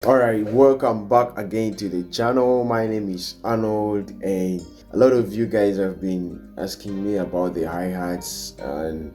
Alright, welcome back again to the channel. My name is Arnold, and a lot of you guys have been asking me about the hi-hats and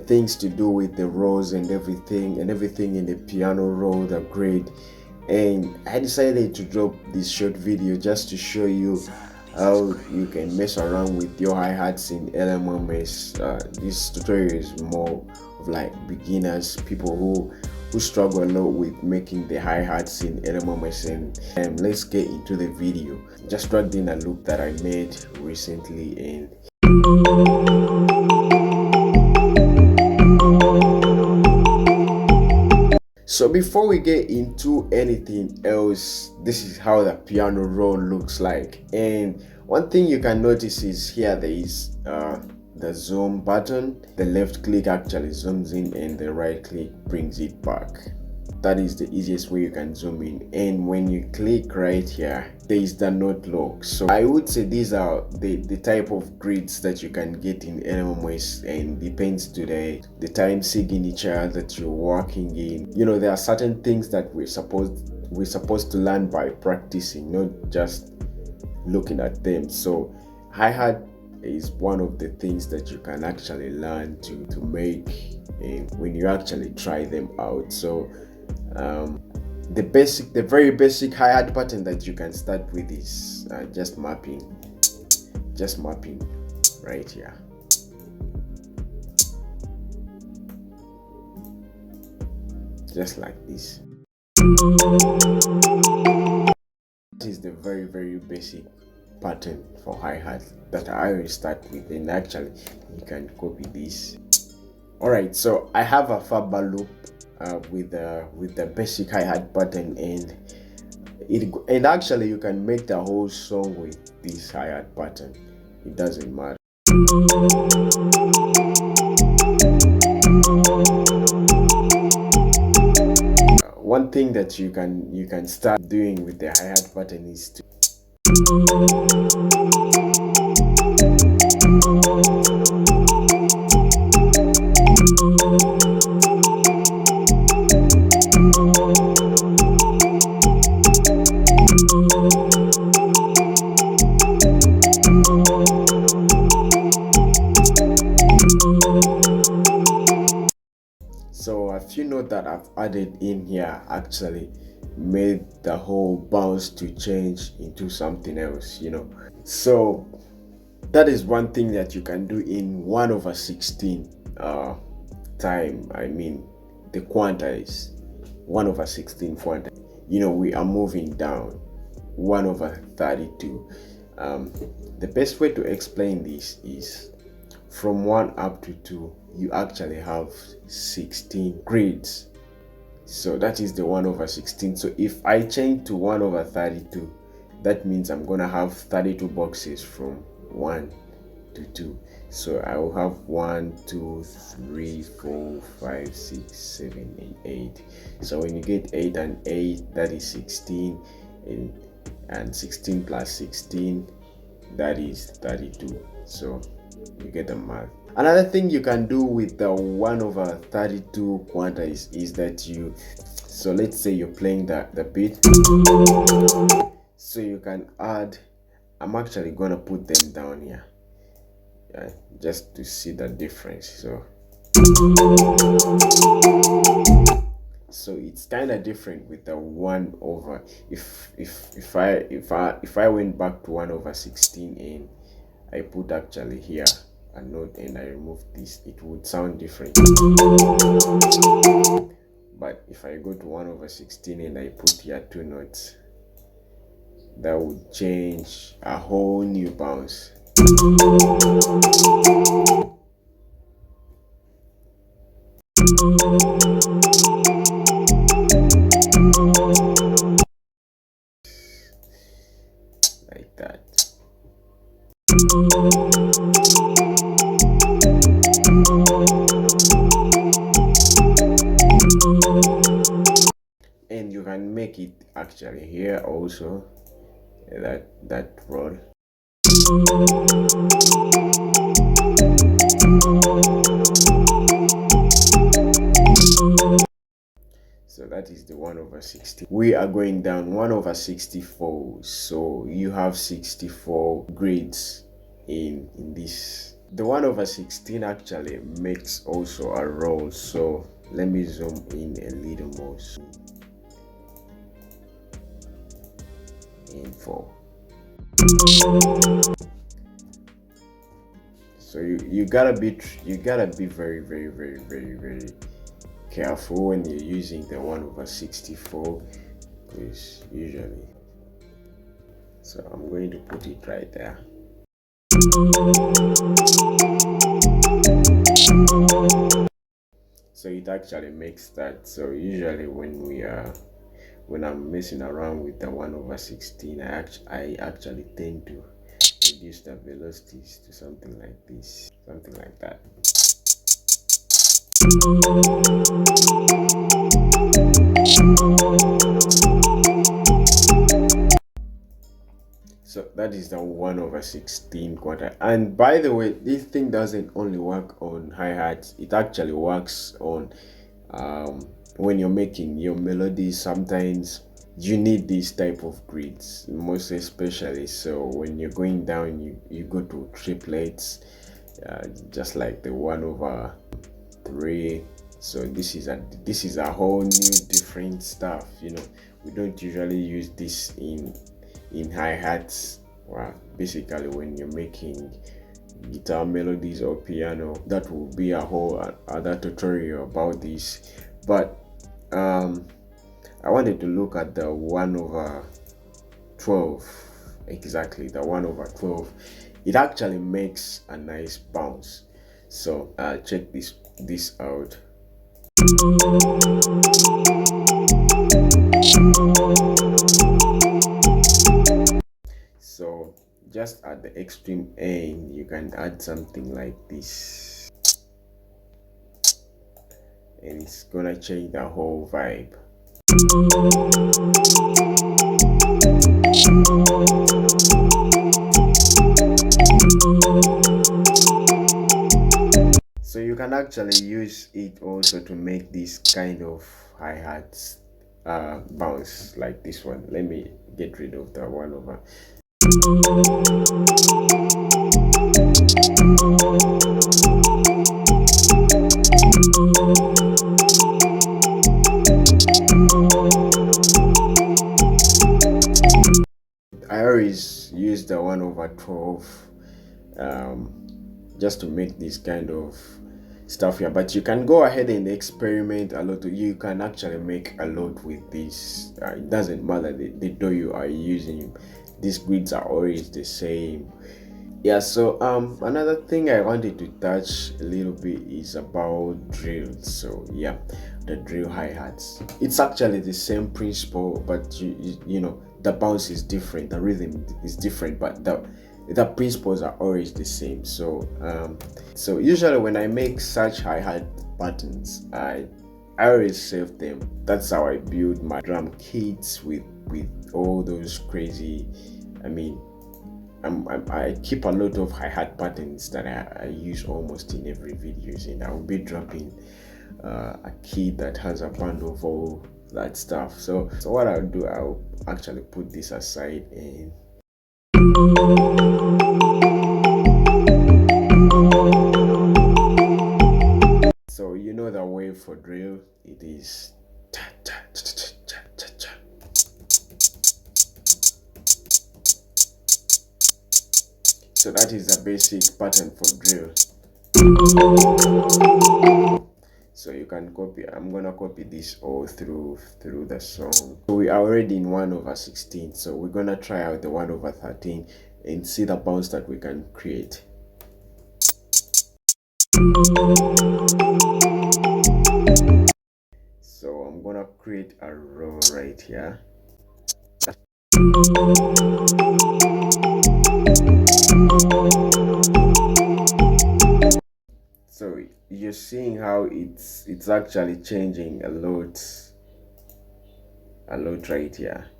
things to do with the rolls and everything in the piano roll, the grid. And I decided to drop this short video just to show you how you can mess around with your hi-hats in Lmms. This tutorial is more of like beginners, people who struggle a lot with making the hi-hats in Lmms. And let's get into the video. Just dragged in a loop that I made recently, and so before we get into anything else, this is how the piano roll looks like. And one thing you can notice is here there is the zoom button. The left click actually zooms in and the right click brings it back. That is the easiest way you can zoom in. And when you click right here, there is the note log. So I would say these are the type of grids that you can get in Lmms, and depends to the time signature that you're working in. You know, there are certain things that we're supposed to learn by practicing, not just looking at them. So hi-hat is one of the things that you can actually learn to make when you actually try them out. So the very basic hi-hat pattern that you can start with is just mapping right here. Just like this. This is the very basic pattern for hi-hat that I will start with, and actually you can copy this. Alright, so I have a faba loop with the basic hi-hat pattern, and actually you can make the whole song with this hi-hat pattern. It doesn't matter. One thing that you can start doing with the hi-hat pattern is to So a few notes that I've added in here actually made the whole bounce to change into something else, you know. So that is one thing that you can do in 1/16 time. I mean the quantize, 1/16 quantize. You know, we are moving down 1/32. The best way to explain this is from 1 up to 2 you actually have 16 grids. So that is the 1/16. So if I change to 1/32, that means I'm gonna have 32 boxes from 1 to 2. So I will have 1 2 3 4 5 6 7 and 8. So when you get 8 and 8, that is 16, and 16 plus 16, that is 32. So you get the math. Another thing you can do with the 1/32 quantize is that so let's say you're playing the beat, so you can add, I'm actually gonna put them down here, just to see the difference. So it's kind of different with the 1/, if I went back to 1/16 and I put actually here a note and I remove this, it would sound different. But if I go to 1/16 and I put here 2 notes, that would change a whole new bounce. Like that. And you can make it actually here also, that roll. So that is the 1 over 60. We are going down 1 over 64. So you have 64 grids in this. The 1 over 16 actually makes also a roll. So let me zoom in a little more. Info. So you gotta be very careful when you're using the 1 over 64, because usually. So I'm going to put it right there. So it actually makes that. So usually when I'm messing around with the 1 over 16, I actually tend to reduce the velocities to something like this, something like that. So that is the 1 over 16 quarter. And by the way, this thing doesn't only work on hi-hats, it actually works on when you're making your melodies. Sometimes you need these type of grids, most especially. So when you're going down, you go to triplets, just like the 1 over 3. So this is a whole new different stuff. We don't usually use this in hi-hats. Well, basically when you're making guitar melodies or piano, that will be a whole other tutorial about this. But I wanted to look at the 1 over 12. Exactly, the 1 over 12. It actually makes a nice bounce. So check this out. So just at the extreme end, you can add something like this, and it's gonna change the whole vibe. So you can actually use it also to make this kind of hi-hats bounce like this one. Let me get rid of the 1 over. I always use the 1 over 12 just to make this kind of stuff here, but you can go ahead and experiment a lot. You can actually make a lot with this. It doesn't matter the DAW you are using, these grids are always the same. Yeah, so another thing I wanted to touch a little bit is about drills. So yeah, the drill hi-hats, it's actually the same principle, but you know, the bounce is different, the rhythm is different, but the principles are always the same. So so usually when I make such hi-hat patterns, I always save them. That's how I build my drum kits with all those crazy, I mean, I keep a lot of hi-hat patterns that I use almost in every videos, and I'll be dropping a kit that has a band of all that stuff. So what I'll do, I'll actually put this aside, and so you know the wave for drill, it is so that is the basic pattern for drill. So you can copy, I'm gonna copy this all through the song. So we are already in 1 over 16, so we're gonna try out the 1 over 13 and see the bounce that we can create. So I'm gonna create a row right here. So you're seeing how it's actually changing a lot right here,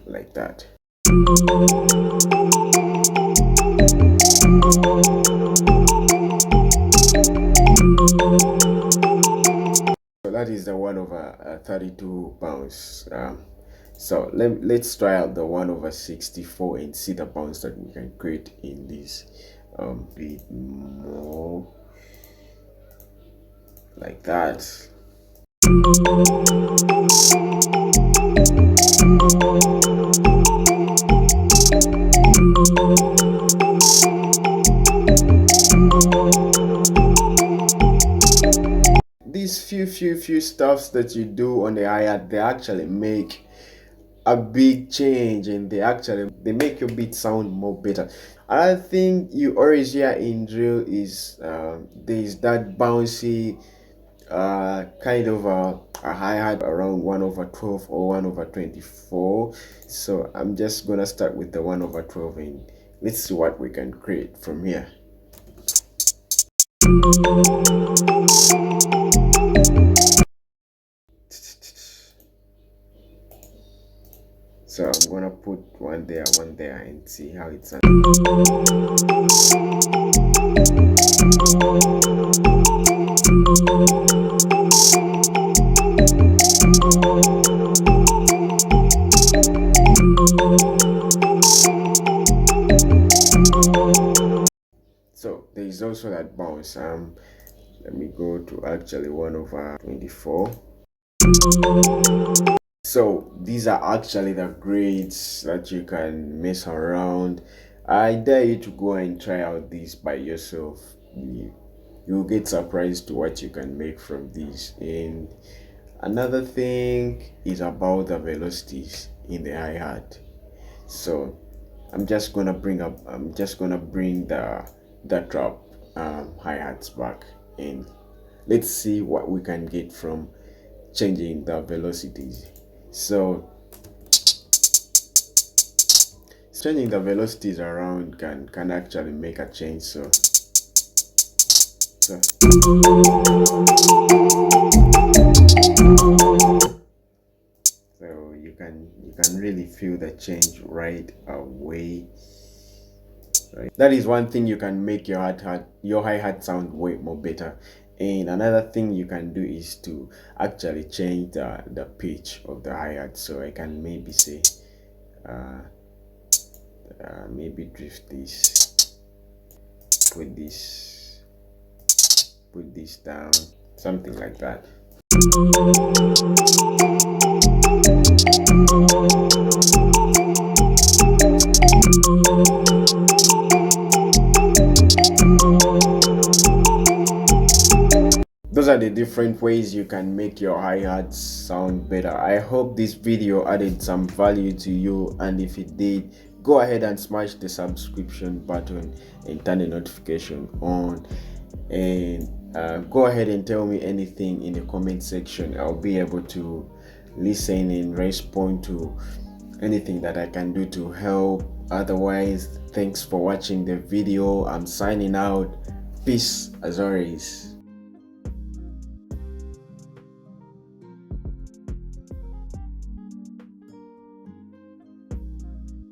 like that. So that is the 1/32 bounce. So let's try out the 1/64 and see the bounce that we can create in this bit more like that. These few stuffs that you do on the hi-hat, they actually make a big change, and they make your beat sound more better. Another thing you always hear in drill is there's that bouncy kind of a hi-hat around 1/12 or 1/24. So I'm just gonna start with the 1/12 and let's see what we can create from here. So I'm gonna put one there and see how it sounds. So there is also that bounce. Let me go to actually 1/24. So these are actually the grades that you can mess around. I dare you to go and try out these by yourself. You'll get surprised to what you can make from these. And another thing is about the velocities in the hi-hat. So I'm just gonna bring the drop hi-hats back, and let's see what we can get from changing the velocities. So changing the velocities around can actually make a change. So you can really feel the change right away. Right, that is one thing you can make your hi-hat sound way more better. And another thing you can do is to actually change the pitch of the hi-hat. So I can maybe say maybe drift this, put this down, something like that. Those are the different ways you can make your hi-hats sound better. I hope this video added some value to you, and if it did, go ahead and smash the subscription button and turn the notification on, and go ahead and tell me anything in the comment section. I'll be able to listen and respond to anything that I can do to help. Otherwise, thanks for watching the video. I'm signing out. Peace as always.